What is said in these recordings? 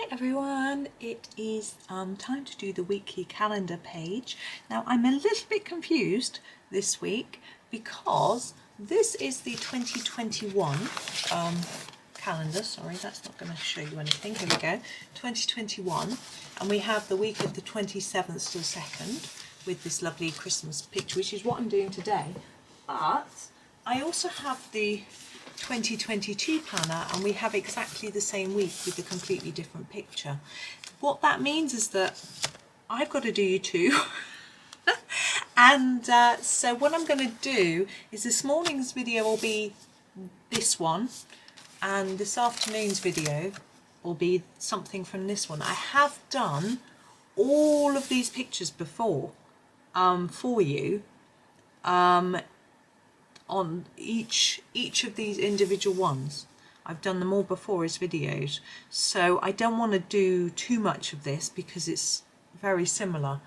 Hi everyone, it is time to do the weekly calendar page. Now I'm a little bit confused this week because this is the 2021 calendar. Sorry, that's not going to show you anything. Here we go, 2021, and we have the week of the 27th to the 2nd with this lovely Christmas picture, which is what I'm doing today. But I also have the 2022 planner, and we have exactly the same week with a completely different picture. What that means is that I've got to do you two. And so what I'm going to do is this morning's video will be this one, and this afternoon's video will be something from this one. I have done all of these pictures before for you on each of these individual ones. I've done them all before as videos, so I don't want to do too much of this because it's very similar.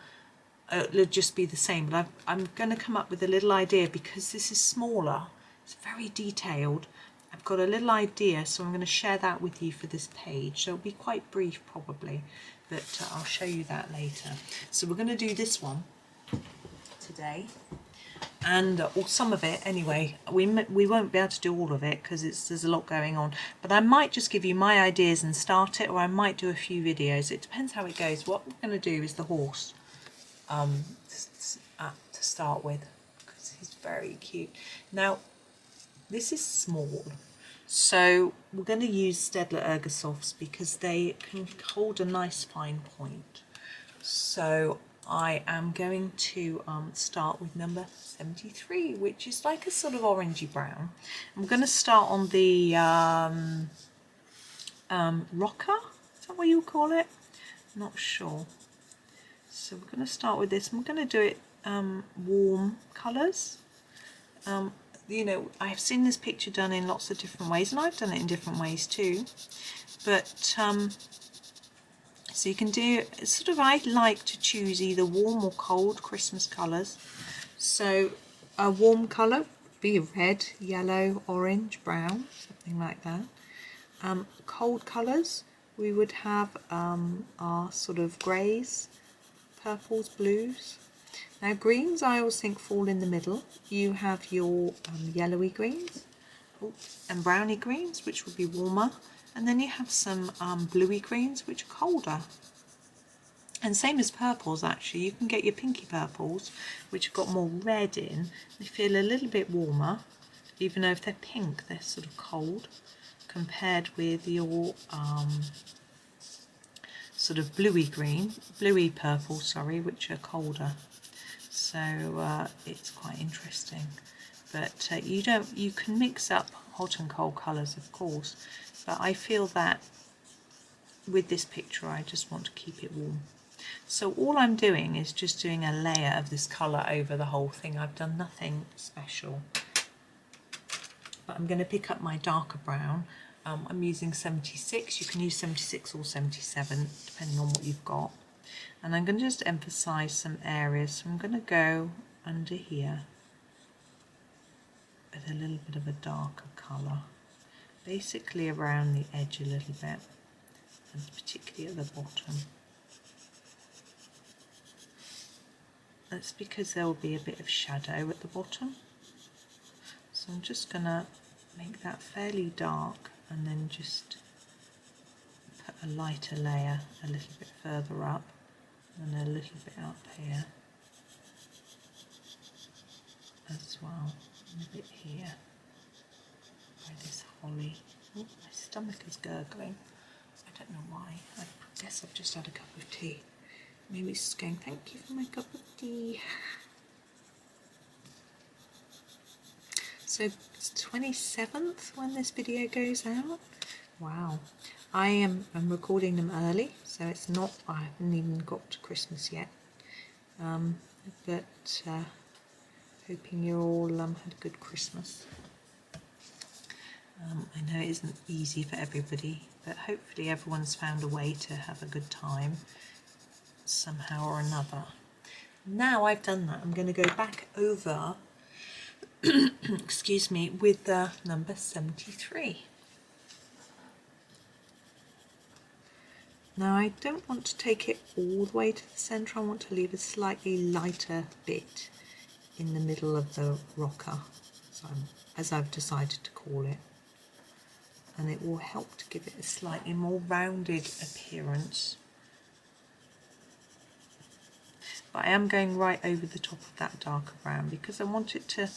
It'll just be the same, but I'm going to come up with a little idea because this is smaller, it's very detailed. I've got a little idea, so I'm going to share that with you for this page. So it'll be quite brief probably, but I'll show you that later. So we're going to do this one today, and or some of it anyway. We won't be able to do all of it because there's a lot going on, but I might just give you my ideas and start it, or I might do a few videos. It depends how it goes. What we're going to do is the horse to start with, because he's very cute. Now this is small, so we're going to use Staedtler Ergosofts because they can hold a nice fine point. So I am going to start with number 73, which is like a sort of orangey brown. I'm going to start on the rocker, is that what you call it? Not sure. So we're going to start with this. I'm going to do it warm colours. You know, I've seen this picture done in lots of different ways, and I've done it in different ways too. But so you can do sort of, I like to choose either warm or cold Christmas colours. So a warm colour would be red, yellow, orange, brown, something like that. Cold colours, we would have our sort of greys, purples, blues. Now greens, I always think fall in the middle. You have your yellowy greens and browny greens, which would be warmer. And then you have some bluey greens, which are colder. And same as purples, actually. You can get your pinky purples, which have got more red in. They feel a little bit warmer, even though if they're pink, they're sort of cold, compared with your sort of bluey purple, sorry, which are colder. So it's quite interesting. But you can mix up hot and cold colours, of course. But I feel that with this picture, I just want to keep it warm. So all I'm doing is just doing a layer of this colour over the whole thing. I've done nothing special. But I'm going to pick up my darker brown. I'm using 76. You can use 76 or 77, depending on what you've got. And I'm going to just emphasise some areas. So I'm going to go under here with a little bit of a darker colour. Basically around the edge a little bit, and particularly at the bottom. That's because there will be a bit of shadow at the bottom. So I'm just going to make that fairly dark and then just put a lighter layer a little bit further up and a little bit up here as well, and a bit here by this holly. Oh, my stomach is gurgling. I don't know why. I guess I've just had a cup of tea. Maybe it's just going, thank you for my cup of tea. So it's 27th when this video goes out. Wow. I'm recording them early, so it's not, I haven't even got to Christmas yet. But hoping you all had a good Christmas. I know it isn't easy for everybody, but hopefully everyone's found a way to have a good time somehow or another. Now I've done that, I'm going to go back over excuse me, with number 73. Now I don't want to take it all the way to the centre, I want to leave a slightly lighter bit in the middle of the rocker, as I've decided to call it. And it will help to give it a slightly more rounded appearance. But I am going right over the top of that darker brown because I want it to, I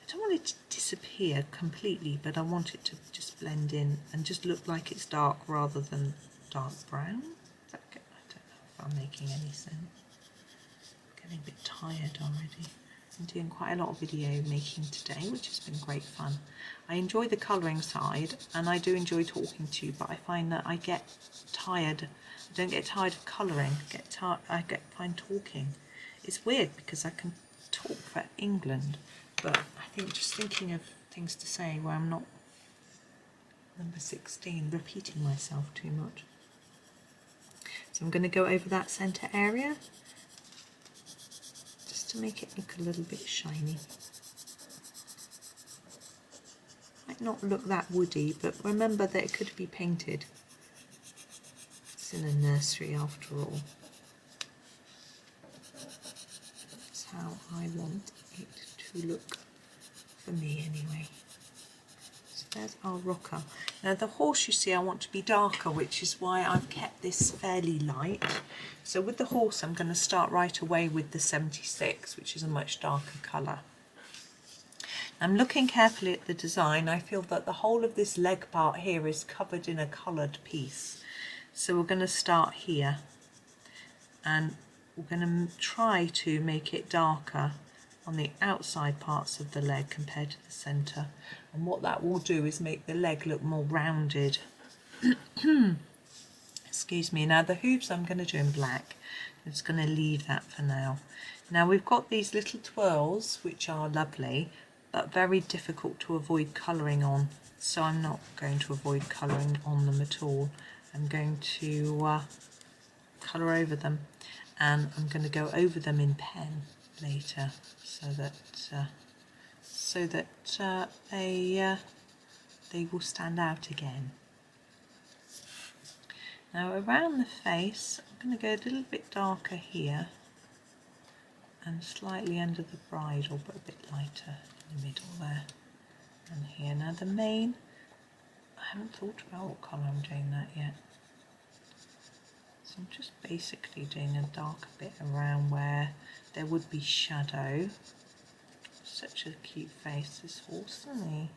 don't want it to disappear completely, but I want it to just blend in and just look like it's dark rather than dark brown. Is that good? I don't know if I'm making any sense. I'm getting a bit tired already. I'm doing quite a lot of video making today, which has been great fun. I enjoy the colouring side and I do enjoy talking to you, but I find that I get tired. I don't get tired of colouring, I find talking. It's weird because I can talk for England, but I think just thinking of things to say where I'm not, number 16, repeating myself too much. So I'm going to go over that centre area just to make it look a little bit shiny. Might not look that woody, but remember that it could be painted. It's in a nursery after all. That's how I want it to look for me anyway. So there's our rocker. Now the horse, you see, I want to be darker, which is why I've kept this fairly light. So with the horse I'm going to start right away with the 76, which is a much darker colour. I'm looking carefully at the design. I feel that the whole of this leg part here is covered in a coloured piece. So we're going to start here and we're going to try to make it darker on the outside parts of the leg compared to the centre. And what that will do is make the leg look more rounded. Excuse me. Now the hooves I'm going to do in black. I'm just going to leave that for now. Now we've got these little twirls which are lovely, but very difficult to avoid colouring on, so I'm not going to avoid colouring on them at all. I'm going to colour over them, and I'm going to go over them in pen later, so that they will stand out again. Now around the face, I'm going to go a little bit darker here, and slightly under the bridle, but a bit lighter in the middle there and here. Now the mane, I haven't thought about what colour I'm doing that yet. So I'm just basically doing a darker bit around where there would be shadow. Such a cute face, this horse, isn't he?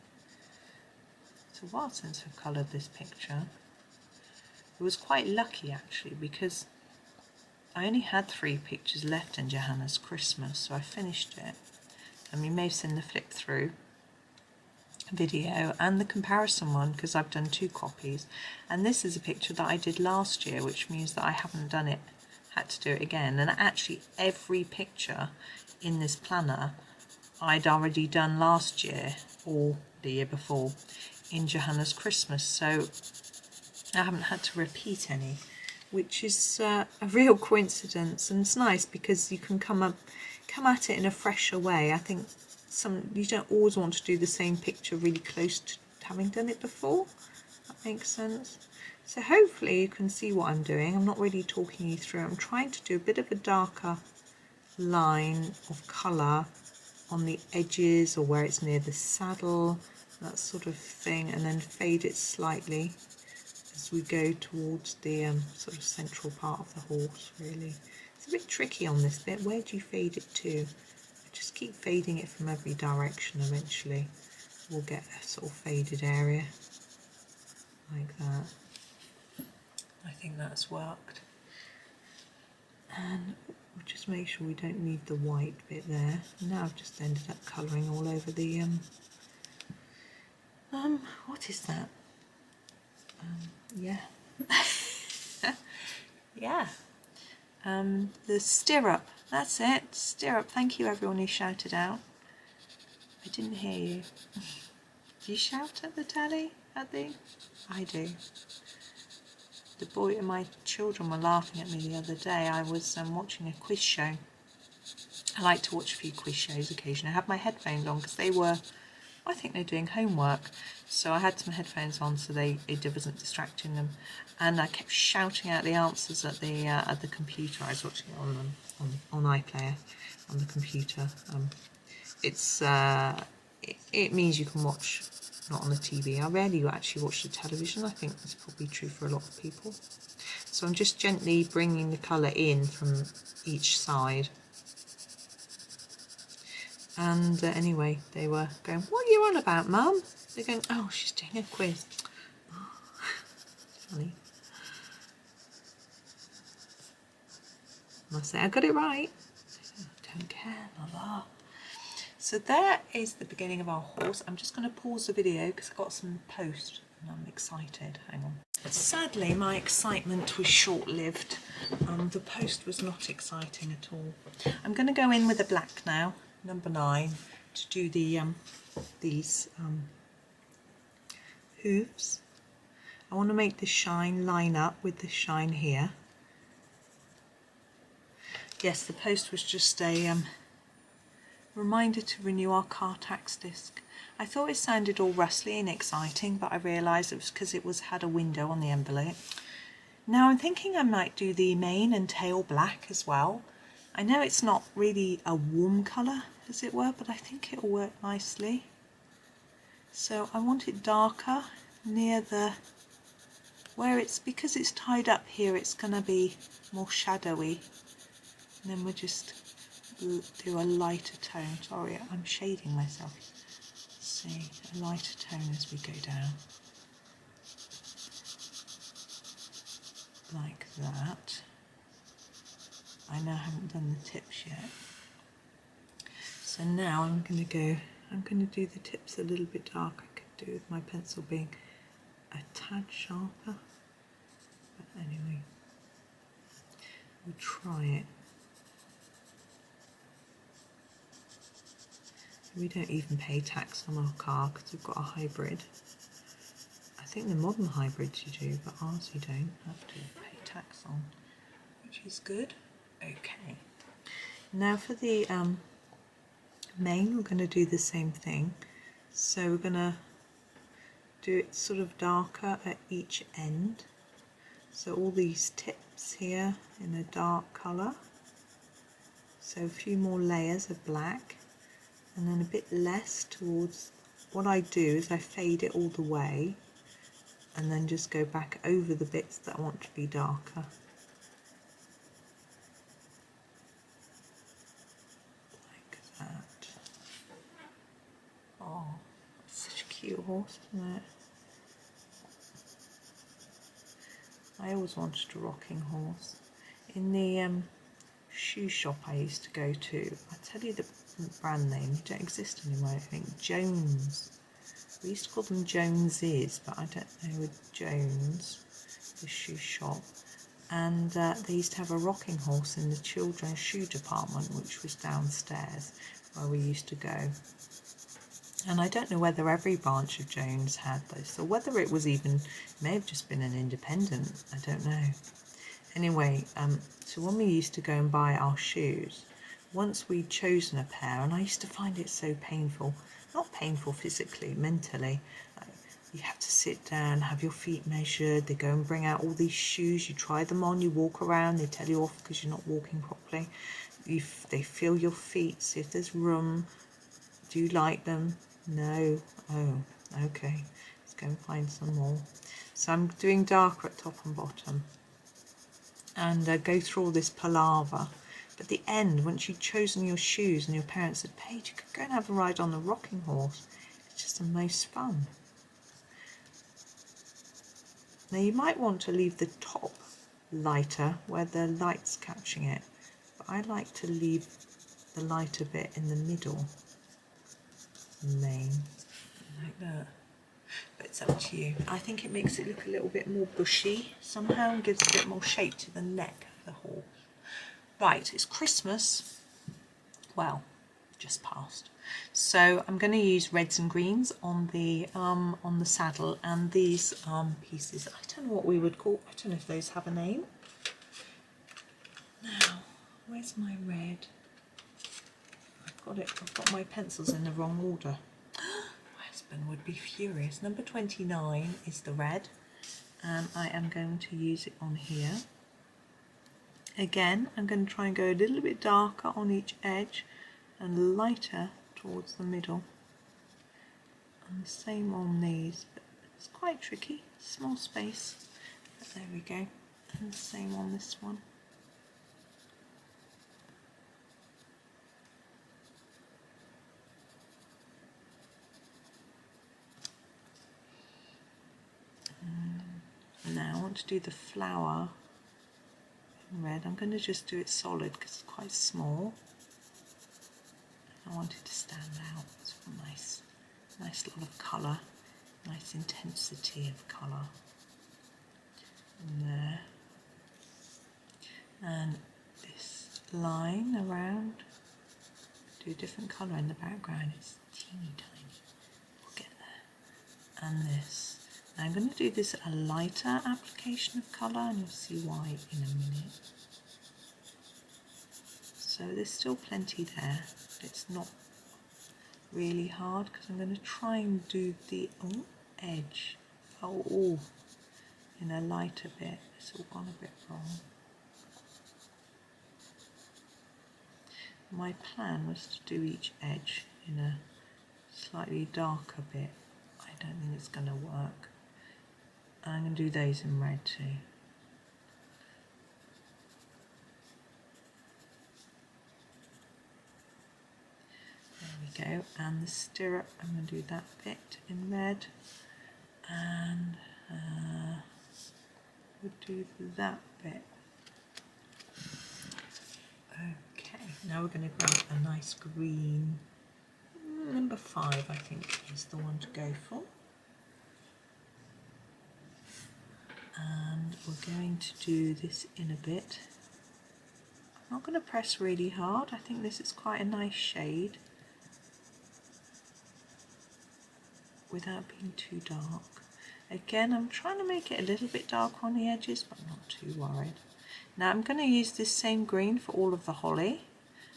It's a while since I've coloured this picture. It was quite lucky actually because I only had 3 pictures left in Johanna's Christmas, so I finished it. And you may have seen the flip through video and the comparison one because I've done 2 copies. And this is a picture that I did last year, which means that I haven't had to do it again. And actually every picture in this planner I'd already done last year or the year before in Johanna's Christmas, so I haven't had to repeat any, which is a real coincidence, and it's nice because you can come at it in a fresher way. I think you don't always want to do the same picture really close to having done it before. That makes sense. So hopefully you can see what I'm doing. I'm not really talking you through. I'm trying to do a bit of a darker line of colour on the edges or where it's near the saddle, that sort of thing, and then fade it slightly as we go towards the sort of central part of the horse, really. It's a bit tricky on this bit. Where do you fade it to? Just keep fading it from every direction. Eventually we'll get a sort of faded area like that. I think that's worked. And we'll just make sure we don't leave the white bit there. Now I've just ended up colouring all over the what is that? Yeah. Yeah. The stirrup. That's it. Stirrup. Thank you everyone who shouted out. I didn't hear you. Do you shout at the telly? I do. The boy and my children were laughing at me the other day. I was watching a quiz show. I like to watch a few quiz shows occasionally. I have my headphones on because they were, I think they're doing homework. So I had some headphones on so it wasn't distracting them, and I kept shouting out the answers at the computer. I was watching it on iPlayer on the computer. It means you can watch not on the TV. I rarely actually watch the television. I think that's probably true for a lot of people. So I'm just gently bringing the colour in from each side. And anyway, they were going, "What are you on about, Mum?" They're going, "Oh, she's doing a quiz." Oh, funny. And I say, "I got it right." I don't care, Mother. So there is the beginning of our horse. I'm just going to pause the video because I've got some post and I'm excited. Hang on. Sadly, my excitement was short-lived. The post was not exciting at all. I'm going to go in with a black now, number 9, to do these hooves. I want to make the shine line up with the shine here. Yes, the post was just a reminder to renew our car tax disc. I thought it sounded all rustly and exciting, but I realised it was because it had a window on the envelope. Now I'm thinking I might do the mane and tail black as well. I know it's not really a warm colour, as it were, but I think it'll work nicely. So I want it darker near because it's tied up here, it's going to be more shadowy. And then we'll just do a lighter tone. Sorry, I'm shading myself. Let's see, a lighter tone as we go down. Like that. I know I haven't done the tips yet. So now I'm going to do the tips a little bit darker. I could do with my pencil being a tad sharper. But anyway, we'll try it. We don't even pay tax on our car because we've got a hybrid. I think the modern hybrids you do, but ours you don't have to pay tax on, which is good. Okay. Now for the mane, we're going to do the same thing. So we're going to do it sort of darker at each end. So all these tips here in a dark colour. So a few more layers of black. And then a bit less towards, what I do is I fade it all the way and then just go back over the bits that I want to be darker. Like that. Oh, it's such a cute horse, isn't it? I always wanted a rocking horse. In the shoe shop I used to go to, I tell you the brand name, they don't exist anymore, I think. Jones. We used to call them Joneses, but I don't know with Jones, the shoe shop. And they used to have a rocking horse in the children's shoe department, which was downstairs where we used to go. And I don't know whether every branch of Jones had this, or whether it was even, it may have just been an independent, I don't know. Anyway, so when we used to go and buy our shoes, once we'd chosen a pair, and I used to find it so painful, not painful physically, mentally, you have to sit down, have your feet measured, they go and bring out all these shoes, you try them on, you walk around, they tell you off because you're not walking properly, they feel your feet, see if there's room, do you like them? No. Oh, okay, let's go and find some more. So I'm doing darker at top and bottom, and go through all this palaver. But at the end, once you've chosen your shoes and your parents had paid, you could go and have a ride on the rocking horse. It's just the most fun. Now you might want to leave the top lighter where the light's catching it, but I like to leave the lighter bit in the middle, mane, like that. But it's up to you. I think it makes it look a little bit more bushy somehow and gives a bit more shape to the neck of the horse. Right, it's Christmas. Well, just passed. So I'm going to use reds and greens on the saddle, and these pieces, I don't know what we would call, I don't know if those have a name. Now, where's my red? I've got my pencils in the wrong order. Where's husband would be furious. Number 29 is the red, and I am going to use it on here. Again, I'm going to try and go a little bit darker on each edge and lighter towards the middle. And the same on these, but it's quite tricky, small space, but there we go. And the same on this one. Now I want to do the flower in red. I'm going to just do it solid because it's quite small. I want it to stand out. It's a nice lot of colour, nice intensity of colour in there. And this line around, do a different colour in the background. It's teeny tiny. We'll get there. And this. Now I'm going to do this a lighter application of colour, and you'll see why in a minute. So there's still plenty there, but it's not really hard because I'm going to try and do the edge in a lighter bit. It's all gone a bit wrong. My plan was to do each edge in a slightly darker bit. I don't think it's going to work. I'm going to do those in red too. There we go. And the stirrup, I'm going to do that bit in red. And we'll do that bit. Okay, now we're going to grab a nice green. Number 5, I think, is the one to go for. And we're going to do this in a bit. I'm not going to press really hard. I think this is quite a nice shade without being too dark. Again, I'm trying to make it a little bit darker on the edges, but I'm not too worried. Now I'm going to use this same green for all of the holly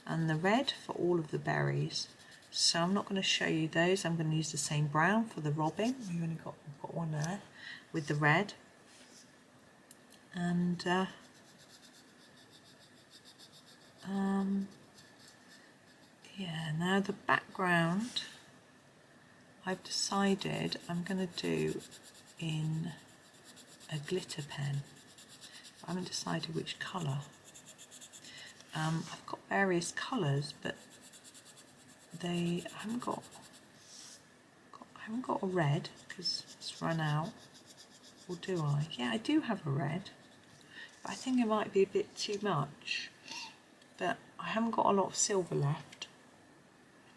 and the red for all of the berries. So I'm not going to show you those. I'm going to use the same brown for the robin. We've only got one there with the red. And yeah, now the background I've decided I'm going to do in a glitter pen. I haven't decided which colour. I've got various colours, but I haven't got a red because it's run out. Or do I? Yeah, I do have a red. I think it might be a bit too much, but I haven't got a lot of silver left.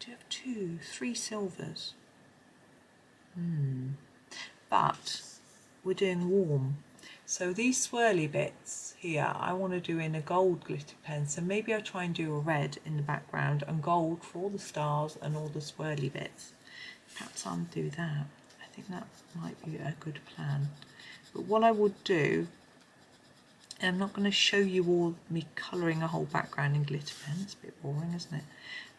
I do have 3 silvers. But we're doing warm. So these swirly bits here, I want to do in a gold glitter pen. So maybe I'll try and do a red in the background and gold for all the stars and all the swirly bits. Perhaps I'll do that. I think that might be a good plan. But what I would do, I'm not going to show you all me colouring a whole background in glitter pens. It's a bit boring, isn't it?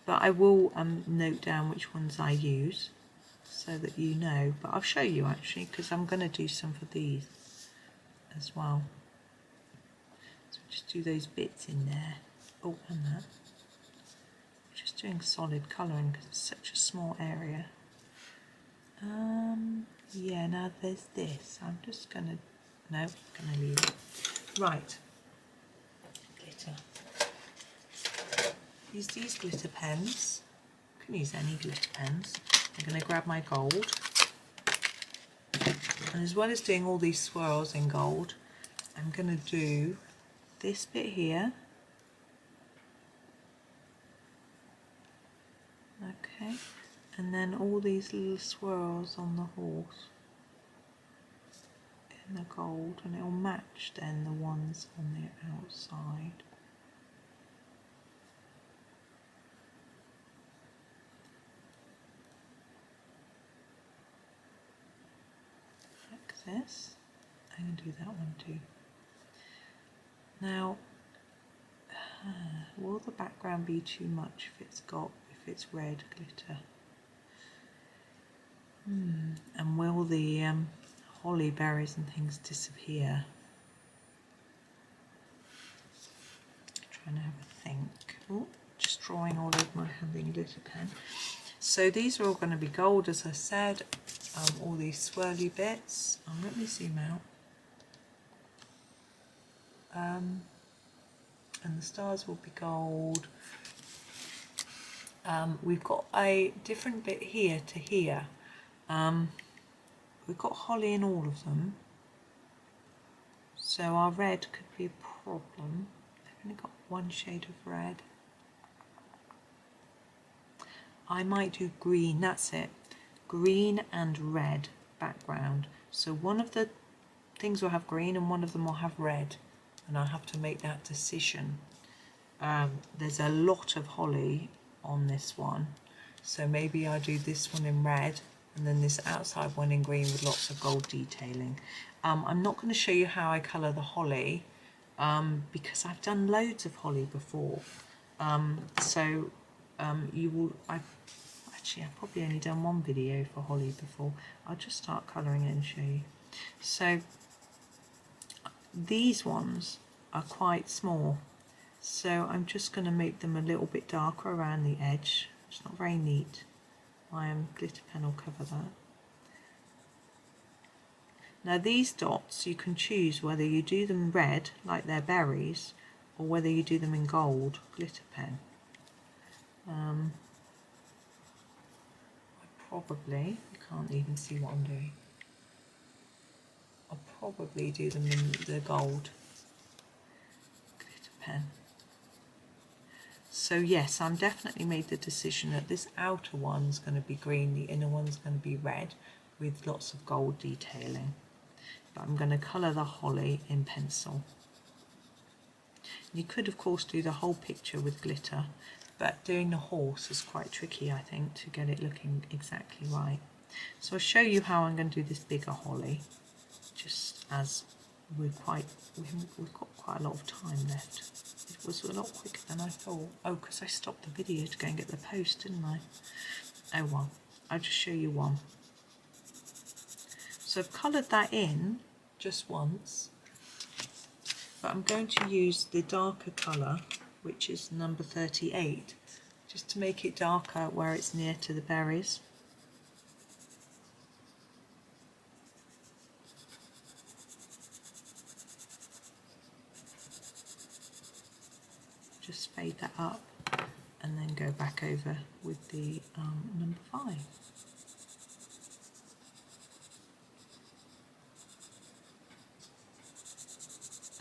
But I will note down which ones I use so that you know. But I'll show you actually, because I'm going to do some for these as well. So just do those bits in there. Oh, and that. Just doing solid colouring because it's such a small area. Yeah, now there's this. I'm just going to, no, going to leave it. Right, glitter. Use these glitter pens. You can use any glitter pens. I'm going to grab my gold. And as well as doing all these swirls in gold, I'm going to do this bit here. Okay. And then all these little swirls on the horse in the gold, and it'll match then the ones on the outside. Like this. I'm going to do that one too. Now, will the background be too much if it's red glitter? And will the holly berries and things disappear? Trying to have a think. Oh, just drawing all over my having glitter pen. So these are all going to be gold, as I said. All these swirly bits. Let me zoom out. And the stars will be gold. We've got a different bit here to here. We've got holly in all of them, so our red could be a problem. I've only got one shade of red. I might do green, that's it. Green and red background. So one of the things will have green and one of them will have red, and I'll have to make that decision. There's a lot of holly on this one, so maybe I do this one in red and then this outside one in green with lots of gold detailing. I'm not going to show you how I colour the holly because I've done loads of holly before. You will. I've probably only done one video for holly before. I'll just start colouring it and show you. So these ones are quite small, so I'm just going to make them a little bit darker around the edge. It's not very neat. My glitter pen will cover that. Now these dots, you can choose whether you do them red like they're berries or whether you do them in gold glitter pen. You can't even see what I'm doing. I'll probably do them in the gold glitter pen. So yes, I'm definitely made the decision that this outer one's going to be green, the inner one's going to be red with lots of gold detailing. But I'm going to colour the holly in pencil. You could of course do the whole picture with glitter, but doing the horse is quite tricky, I think, to get it looking exactly right. So I'll show you how I'm going to do this bigger holly, just as we've got quite a lot of time left. It was a lot quicker than I thought. Oh, because I stopped the video to go and get the post, didn't I? Oh well, I'll just show you one. So I've coloured that in just once, but I'm going to use the darker colour, which is number 38, just to make it darker where it's near to the berries. Just fade that up and then go back over with the number 5.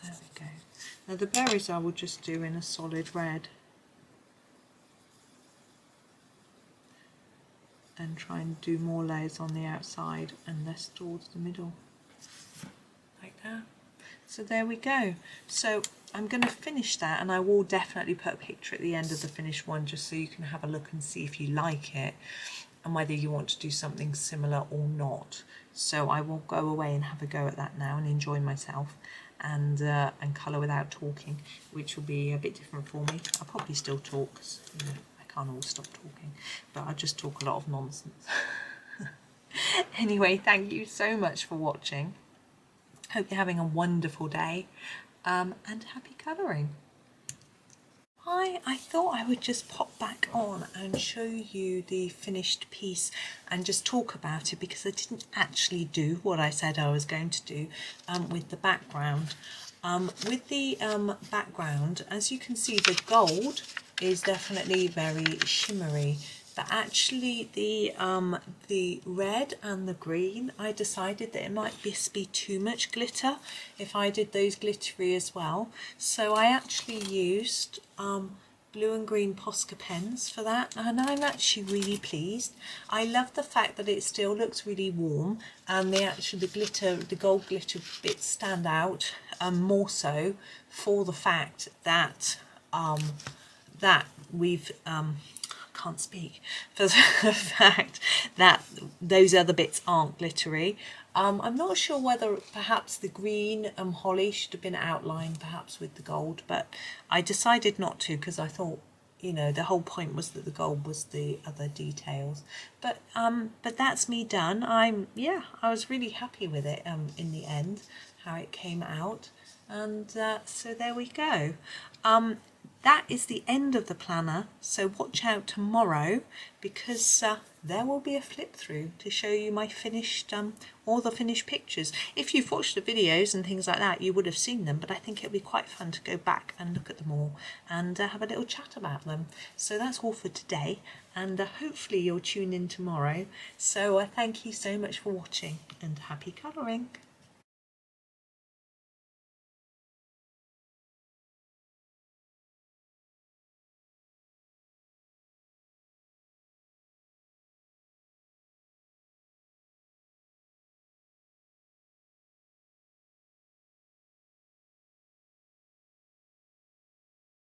There we go. Now the berries I will just do in a solid red and try and do more layers on the outside and less towards the middle, like that. So there we go. So I'm going to finish that, and I will definitely put a picture at the end of the finished one just so you can have a look and see if you like it and whether you want to do something similar or not. So I will go away and have a go at that now and enjoy myself and colour without talking, which will be a bit different for me. I'll probably still talk because I can't always stop talking, but I just talk a lot of nonsense. Anyway, thank you so much for watching. Hope you're having a wonderful day and happy colouring. I thought I would just pop back on and show you the finished piece and just talk about it, because I didn't actually do what I said I was going to do with the background. With the background, as you can see, the gold is definitely very shimmery. But actually the red and the green, I decided that it might just be too much glitter if I did those glittery as well. So I actually used blue and green Posca pens for that, and I'm actually really pleased. I love the fact that it still looks really warm, and the gold glitter bits stand out more so for the fact that we've can't speak, for the fact that those other bits aren't glittery. I'm not sure whether perhaps the green holly should have been outlined perhaps with the gold, but I decided not to because I thought you know, the whole point was that the gold was the other details. But that's me done. I was really happy with it in the end, how it came out. And so there we go. That is the end of the planner, so watch out tomorrow, because there will be a flip through to show you my finished, all the finished pictures. If you've watched the videos and things like that, you would have seen them, but I think it'll be quite fun to go back and look at them all and have a little chat about them. So that's all for today, and hopefully you'll tune in tomorrow. So thank you so much for watching, and happy colouring.